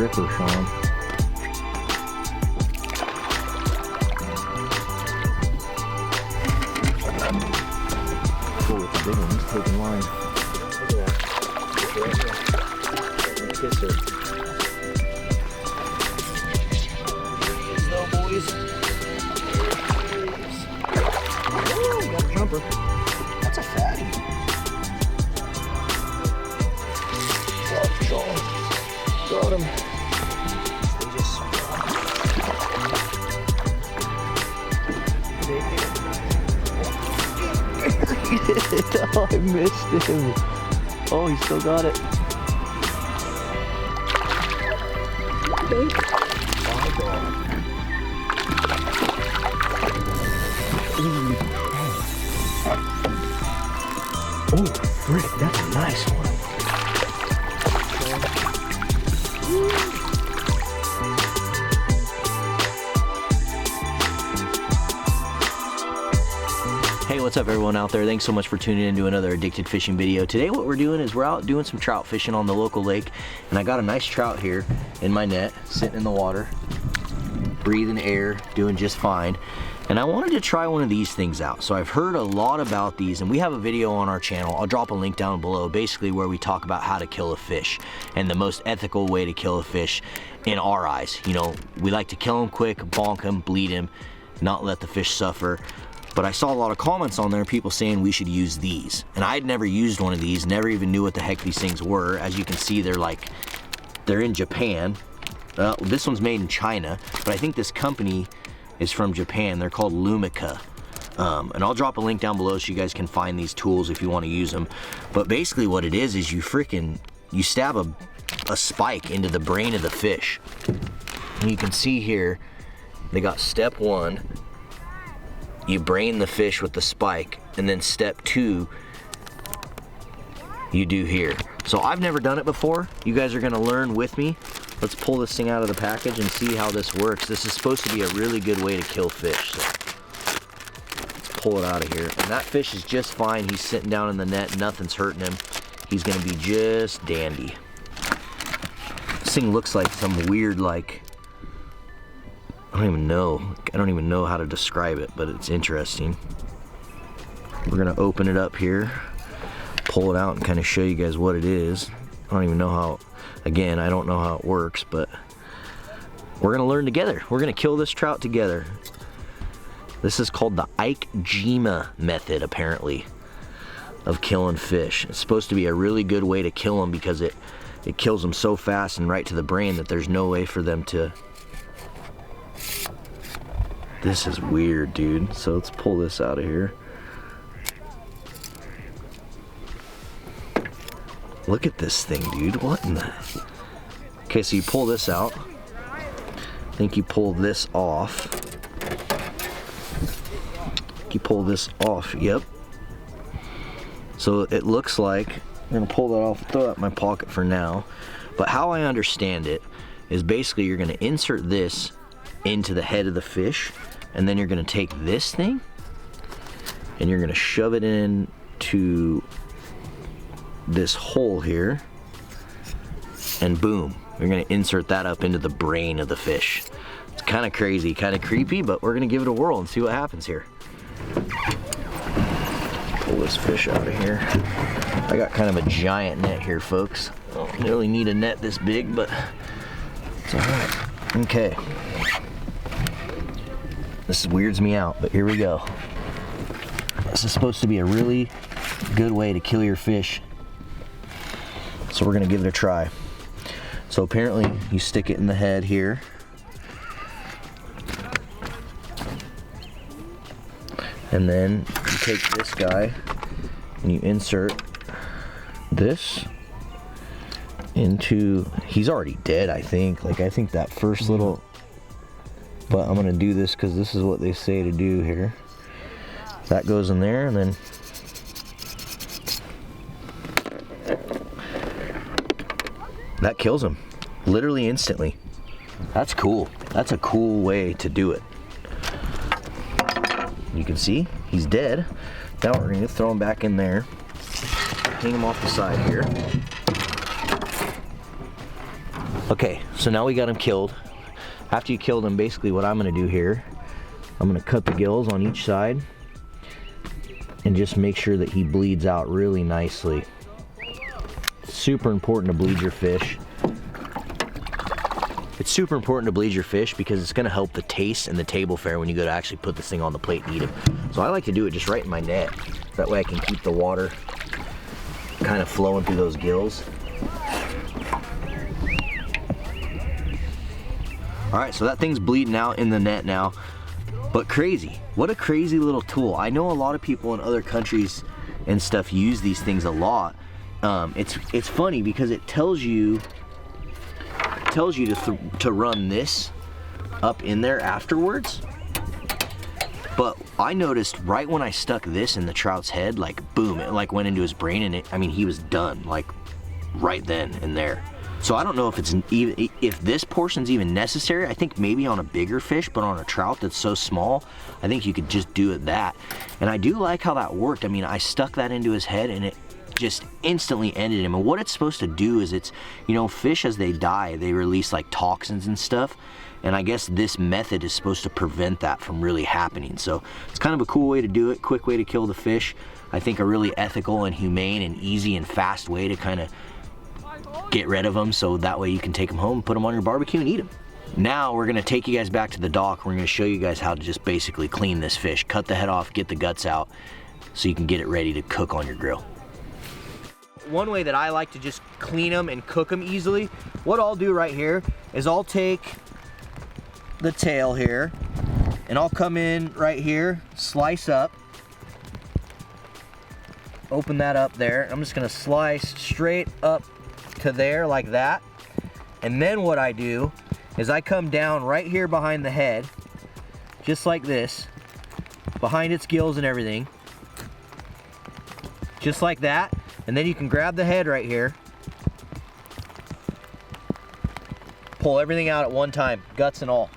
ripper, Sean. Oh, it's a big one. He's taking line. Look at that. Kiss her. Slow, boys. Oh, we got a jumper. That's a fatty. Oh, Sean. Got him. They just oh, I missed him. Oh, he still got it. Oh, frick, that's a nice one. Hey, what's up everyone out there? Thanks so much for tuning in to another Addicted Fishing video. Today what we're doing is we're out doing some trout fishing on the local lake, and I got a nice trout here in my net, sitting in the water, breathing air, doing just fine. And I wanted to try one of these things out. So I've heard a lot about these, and we have a video on our channel. I'll drop a link down below, basically where we talk about how to kill a fish and the most ethical way to kill a fish in our eyes. You know, we like to kill them quick, bonk them, bleed them, not let the fish suffer. But I saw a lot of comments on there, people saying we should use these. And I'd never used one of these, never even knew what the heck these things were. As you can see, they're in Japan. This one's made in China, but I think this company is from Japan. They're called Lumica. And I'll drop a link down below so you guys can find these tools if you want to use them. But basically what it is you stab a spike into the brain of the fish. And you can see here, they got step 1. You brain the fish with the spike, and then step 2 you do here. So I've never done it before. You guys are gonna learn with me. Let's pull this thing out of the package and see how this works. This is supposed to be a really good way to kill fish. So let's pull it out of here. And that fish is just fine. He's sitting down in the net, nothing's hurting him. He's gonna be just dandy. This thing looks like some weird, I don't even know how to describe it, but it's interesting. We're gonna open it up here, pull it out and kind of show you guys what it is. I don't even know how, again, I don't know how it works, but we're gonna learn together. We're gonna kill this trout together. This is called the ikjime method, apparently, of killing fish. It's supposed to be a really good way to kill them because it kills them so fast and right to the brain that there's no way for them to. This is weird, dude. So let's pull this out of here. Look at this thing, dude. What in the... Okay, so you pull this out. I think you pull this off. You pull this off, yep. So it looks like, I'm gonna pull that off, throw that in my pocket for now. But how I understand it is basically you're gonna insert this into the head of the fish, and then you're gonna take this thing and you're gonna shove it into this hole here, and boom, you're gonna insert that up into the brain of the fish. It's kind of crazy, kind of creepy, but we're gonna give it a whirl and see what happens here. Pull this fish out of here. I got kind of a giant net here, folks. I don't really need a net this big, but it's all right. Okay. This weirds me out, but here we go. This is supposed to be a really good way to kill your fish. So we're gonna give it a try. So apparently you stick it in the head here. And then you take this guy and you insert this into, he's already dead, I think. I think that first little, but I'm gonna do this because this is what they say to do here. That goes in there, and then that kills him literally instantly. That's cool. That's a cool way to do it. You can see he's dead. Now we're gonna throw him back in there, hang him off the side here. Okay, so now we got him killed. After you killed him, basically what I'm gonna do here, I'm gonna cut the gills on each side and just make sure that he bleeds out really nicely. Super important to bleed your fish. It's super important to bleed your fish because it's gonna help the taste and the table fare when you go to actually put this thing on the plate and eat him. So I like to do it just right in my net. That way I can keep the water kind of flowing through those gills. All right, so that thing's bleeding out in the net now. But crazy, what a crazy little tool. I know a lot of people in other countries and stuff use these things a lot. It's funny because it tells you to run this up in there afterwards. But I noticed right when I stuck this in the trout's head, like boom, it like went into his brain, and I mean, he was done like right then and there. So I don't know if if this portion's even necessary. I think maybe on a bigger fish, but on a trout that's so small, I think you could just do it that. And I do like how that worked. I mean, I stuck that into his head and it just instantly ended him. And what it's supposed to do is it's, you know, fish as they die, they release like toxins and stuff. And I guess this method is supposed to prevent that from really happening. So it's kind of a cool way to do it, quick way to kill the fish. I think a really ethical and humane and easy and fast way to kind of get rid of them, so that way you can take them home, put them on your barbecue and eat them. Now we're gonna take you guys back to the dock. We're gonna show you guys how to just basically clean this fish, cut the head off, get the guts out, so you can get it ready to cook on your grill. One way that I like to just clean them and cook them easily, what I'll do right here is I'll take the tail here and I'll come in right here, slice up, open that up there. I'm just gonna slice straight up to there like that. And then what I do is I come down right here behind the head, just like this, behind its gills and everything, just like that. And then you can grab the head right here, pull everything out at one time, guts and all.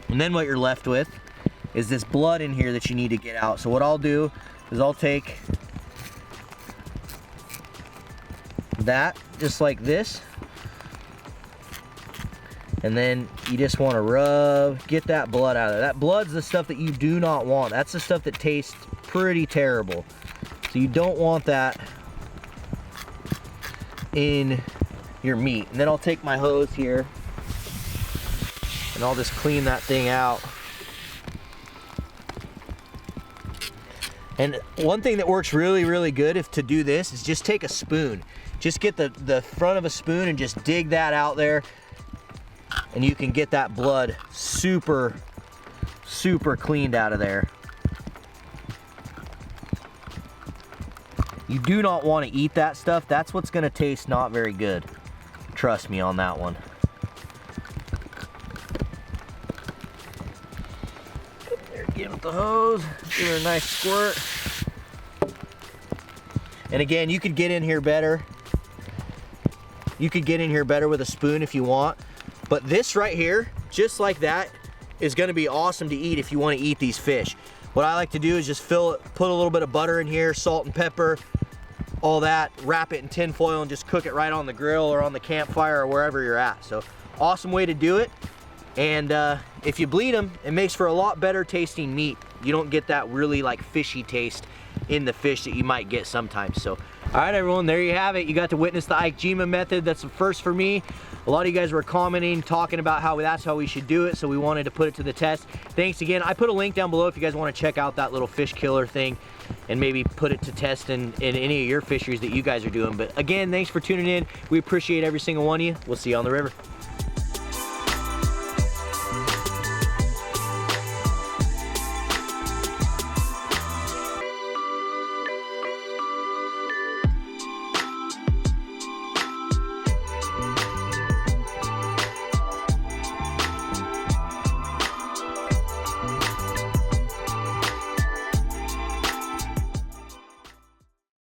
And then what you're left with is this blood in here that you need to get out. So what I'll do is I'll take that just like this, and then you just want to rub, get that blood out of there. That blood's the stuff that you do not want. That's the stuff that tastes pretty terrible. So you don't want that in your meat. And then I'll take my hose here and I'll just clean that thing out. And one thing that works really, really good to do this is just take a spoon. Just get the front of a spoon and just dig that out there, and you can get that blood super, super cleaned out of there. You do not want to eat that stuff. That's what's going to taste not very good. Trust me on that one. There, get with the hose, give her a nice squirt. And again, you could get in here better. You could get in here better with a spoon if you want. But this right here, just like that, is gonna be awesome to eat if you wanna eat these fish. What I like to do is just fill it, put a little bit of butter in here, salt and pepper, all that, wrap it in tin foil and just cook it right on the grill or on the campfire or wherever you're at. So awesome way to do it. And if you bleed them, it makes for a lot better tasting meat. You don't get that really like fishy taste in the fish that you might get sometimes. So all right, everyone, there you have it. You got to witness the ikjime method. That's the first for me. A lot of you guys were commenting, talking about how that's how we should do it, so we wanted to put it to the test. Thanks again. I put a link down below if you guys want to check out that little fish killer thing and maybe put it to test in any of your fisheries that you guys are doing. But again, thanks for tuning in. We appreciate every single one of you. We'll see you on the river.